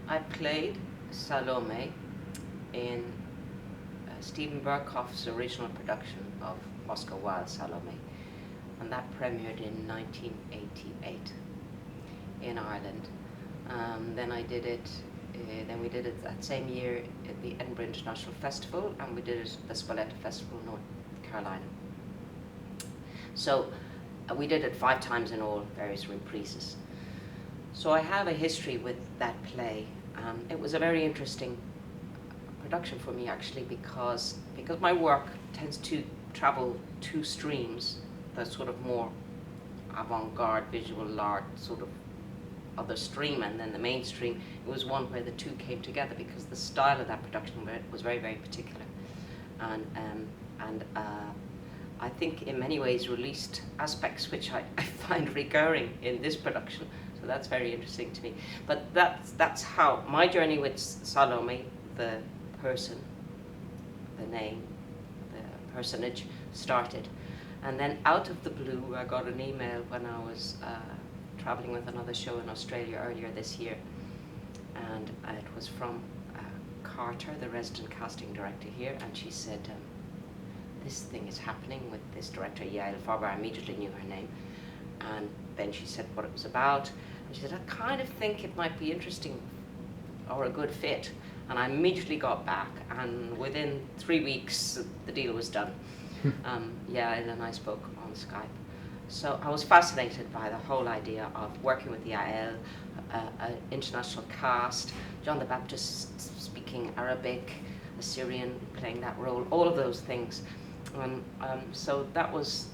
I played Salome in Stephen Berkoff's original production of Oscar Wilde's Salome, and that premiered in 1988 in Ireland. Then I did it. Then we did it that same year at the Edinburgh International Festival, and we did it at the Spoleto Festival in North Carolina. So we did it 5 times in all, various reprises. So I have a history with that play. It was a very interesting production for me, actually, because my work tends to travel 2 streams, the sort of more avant-garde visual art sort of other stream, and then the mainstream. It was one where the 2 came together, because the style of that production was very, very particular, and I think in many ways released aspects which I find recurring in this production. So that's very interesting to me. But that's how my journey with Salome, the person, the name, the personage, started. And then out of the blue, I got an email when I was traveling with another show in Australia earlier this year, and it was from Carter, the resident casting director here, and she said, this thing is happening with this director, Yaël Farber. I immediately knew her name, and then she said what it was about, and she said, I kind of think it might be interesting or a good fit, and I immediately got back, and within 3 weeks the deal was done. Yaël and I spoke on Skype. So I was fascinated by the whole idea of working with Yaël, an international cast, John the Baptist speaking Arabic, a Syrian playing that role, all of those things. So that was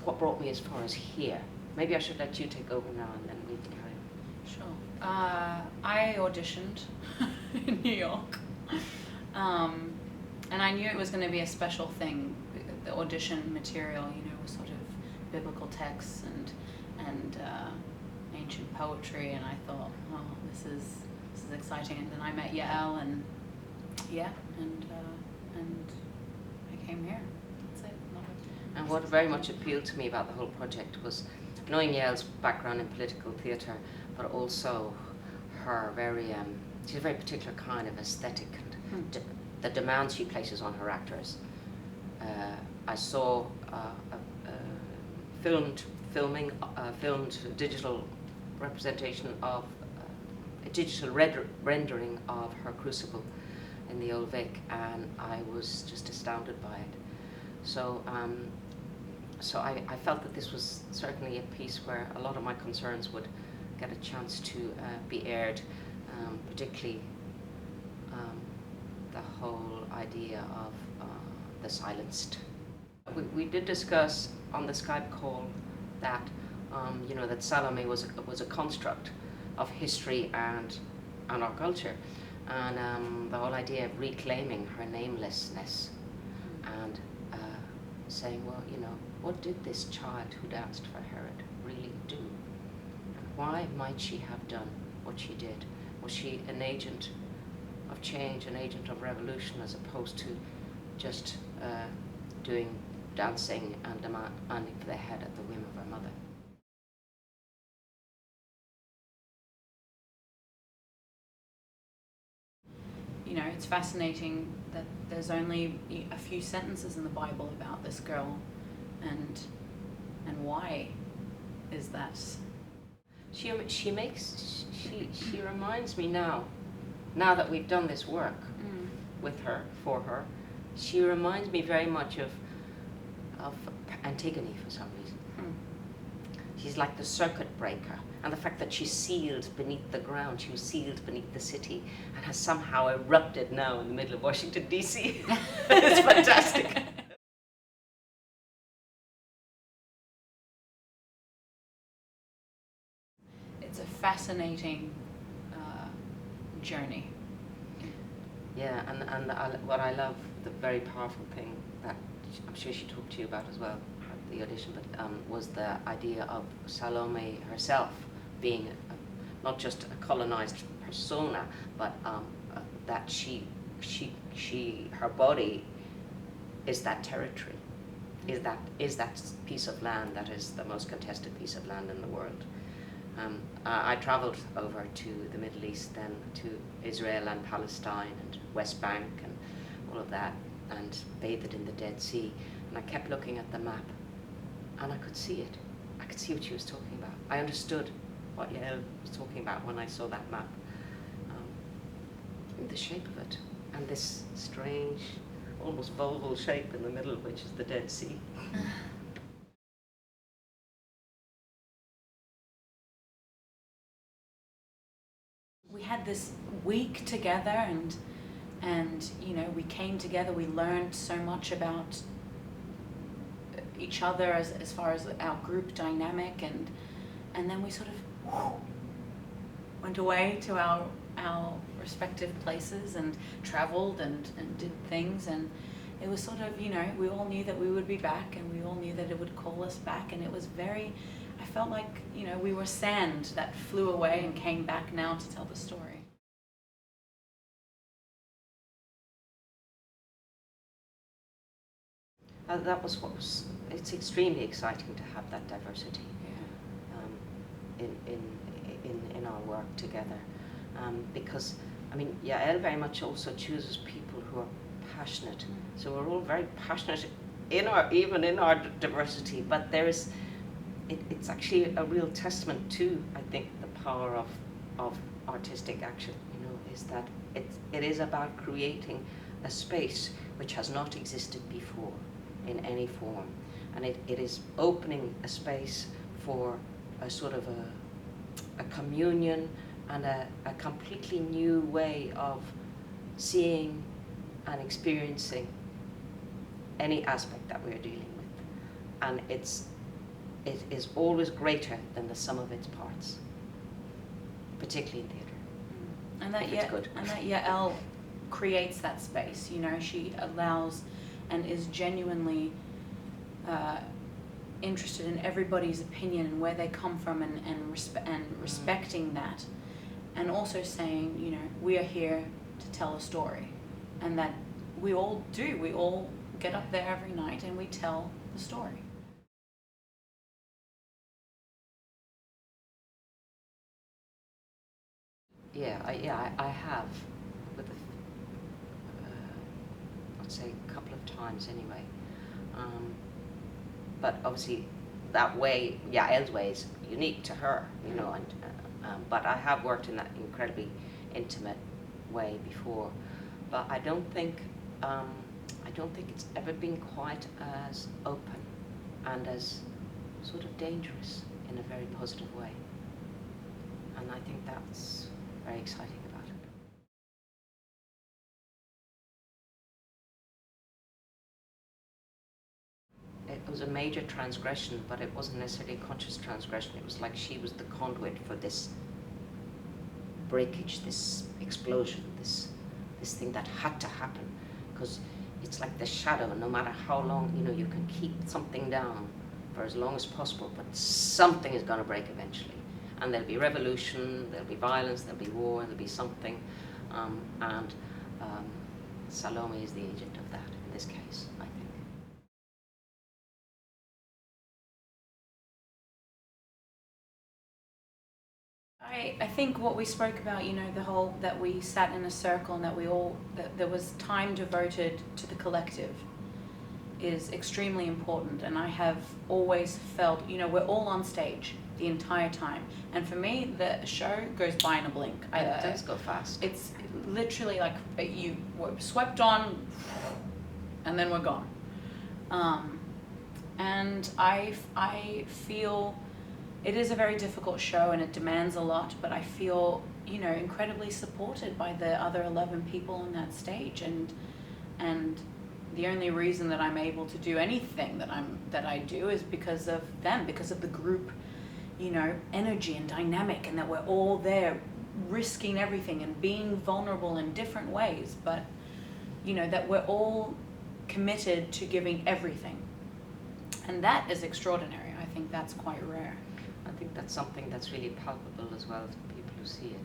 what brought me as far as here. Maybe I should let you take over now, and then we can carry on. Sure. I auditioned in New York, and I knew it was going to be a special thing. The audition material, was sort of biblical texts and ancient poetry, and I thought, oh, this is exciting. And then I met Yaël, and I came here. That's it. And what very much appealed to me about the whole project was knowing Yael's background in political theatre, but also her she's a very particular kind of aesthetic, and the demands she places on her actors. I saw filmed digital representation of a digital rendering of her crucible in the Old Vic, and I was just astounded by it. So I felt that this was certainly a piece where a lot of my concerns would get a chance to be aired, particularly the whole idea of the silenced. We did discuss on the Skype call that that Salome was a construct of history and our culture, and the whole idea of reclaiming her namelessness and saying, well, what did this child who danced for Herod really do? And why might she have done what she did? Was she an agent of change, an agent of revolution, as opposed to just doing dancing and demanding for the head at the whim of her mother? It's fascinating that there's only a few sentences in the Bible about this girl, and why is that? She reminds me now that we've done this work with her, for her, she reminds me very much of Antigone for some reason. She's like the circuit breaker, and the fact that she's sealed beneath the ground, she was sealed beneath the city, and has somehow erupted now in the middle of Washington, D.C. It's fantastic. It's a fascinating journey. Yeah, and what I love, the very powerful thing that I'm sure she talked to you about as well at the audition, but was the idea of Salome herself being not just a colonized persona, but that her body is that territory, is that piece of land that is the most contested piece of land in the world, I travelled over to the Middle East, then to Israel and Palestine and West Bank and all of that, and bathed in the Dead Sea. And I kept looking at the map, and I could see it. I could see what she was talking about. I understood what Yaël was talking about when I saw that map. The shape of it, and this strange, almost volval shape in the middle, which is the Dead Sea. We had this week together, and you know, we came together, we learned so much about each other as far as our group dynamic, and then we sort of went away to our respective places and traveled and did things, and it was sort of, you know, we all knew that we would be back, and we all knew that it would call us back, and it was very, I felt like, you know, we were sand that flew away and came back now to tell the story. That was what was, it's extremely exciting to have that diversity in our work together, because I mean, Yaël very much also chooses people who are passionate. So we're all very passionate even in our diversity, but there is, it's actually a real testament to, I think, the power of artistic action, you know, is that it is about creating a space which has not existed before in any form. And it is opening a space for a sort of a communion and a completely new way of seeing and experiencing any aspect that we're dealing with. And it is always greater than the sum of its parts, particularly in theatre. And that Yaël creates that space, you know, she allows and is genuinely interested in everybody's opinion and where they come from, and respecting that, and also saying, you know, we are here to tell a story, and that we all do. We all get up there every night and we tell the story. I have, with I'd say a couple of times anyway. But obviously, that way, Yaël's way is unique to her, you know. And but I have worked in that incredibly intimate way before. But I don't think it's ever been quite as open and as sort of dangerous in a very positive way. And I think that's very exciting about it. It was a major transgression, but it wasn't necessarily a conscious transgression. It was like she was the conduit for this breakage, this explosion, this thing that had to happen. Because it's like the shadow, no matter how long, you know, you can keep something down for as long as possible, but something is going to break eventually. And there'll be revolution, there'll be violence, there'll be war, there'll be something. And Salome is the agent of that in this case, I think. I think what we spoke about, you know, the whole, that we sat in a circle and that there was time devoted to the collective is extremely important. And I have always felt, you know, we're all on stage the entire time. And for me, the show goes by in a blink. It does go fast. It's literally like you were swept on and then we're gone. And I feel it is a very difficult show and it demands a lot, but I feel, you know, incredibly supported by the other 11 people on that stage, and the only reason that I'm able to do anything that I do is because of them, because of the group, you know, energy and dynamic, and that we're all there risking everything and being vulnerable in different ways, but, you know, that we're all committed to giving everything. And that is extraordinary. I think that's quite rare. I think that's something that's really palpable as well to people who see it.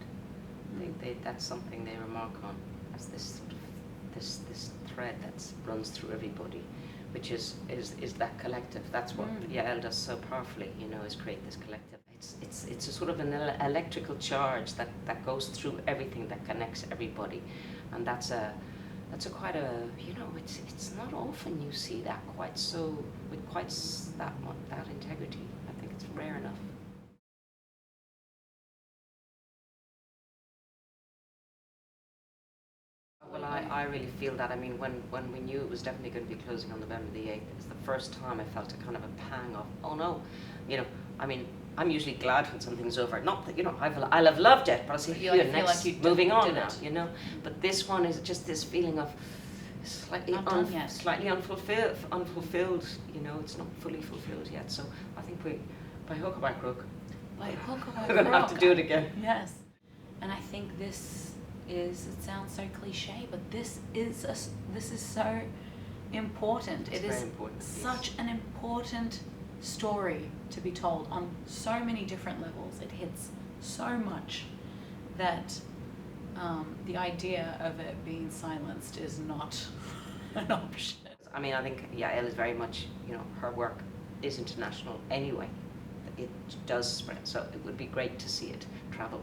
That's something they remark on as this sort of this thread that runs through everybody, which is that collective. That's what Yaël does so powerfully, you know, is create this collective. it's a sort of an electrical charge that goes through everything, that connects everybody, and that's a quite a, you know, it's not often you see that quite so with quite that integrity. I think it's rare enough. Well, I really feel that. I mean, when we knew it was definitely going to be closing on November the 8th, it was the first time I felt a kind of a pang of, oh no, you know, I mean, I'm usually glad when something's over. Not that, you know, I'll have loved it, but I'll say, here, next, like moving on now, you know. But this one is just this feeling of slightly unfulfilled, you know, it's not fully fulfilled yet. So I think by hook or by crook, we're going to have to do it again. Yes. And I think this is, it sounds so cliche, but this is so important. It's very important, such an important story to be told on so many different levels. It hits so much that the idea of it being silenced is not an option. I mean, I think Yaël is very much, you know, her work is international anyway. It does spread, so it would be great to see it travel.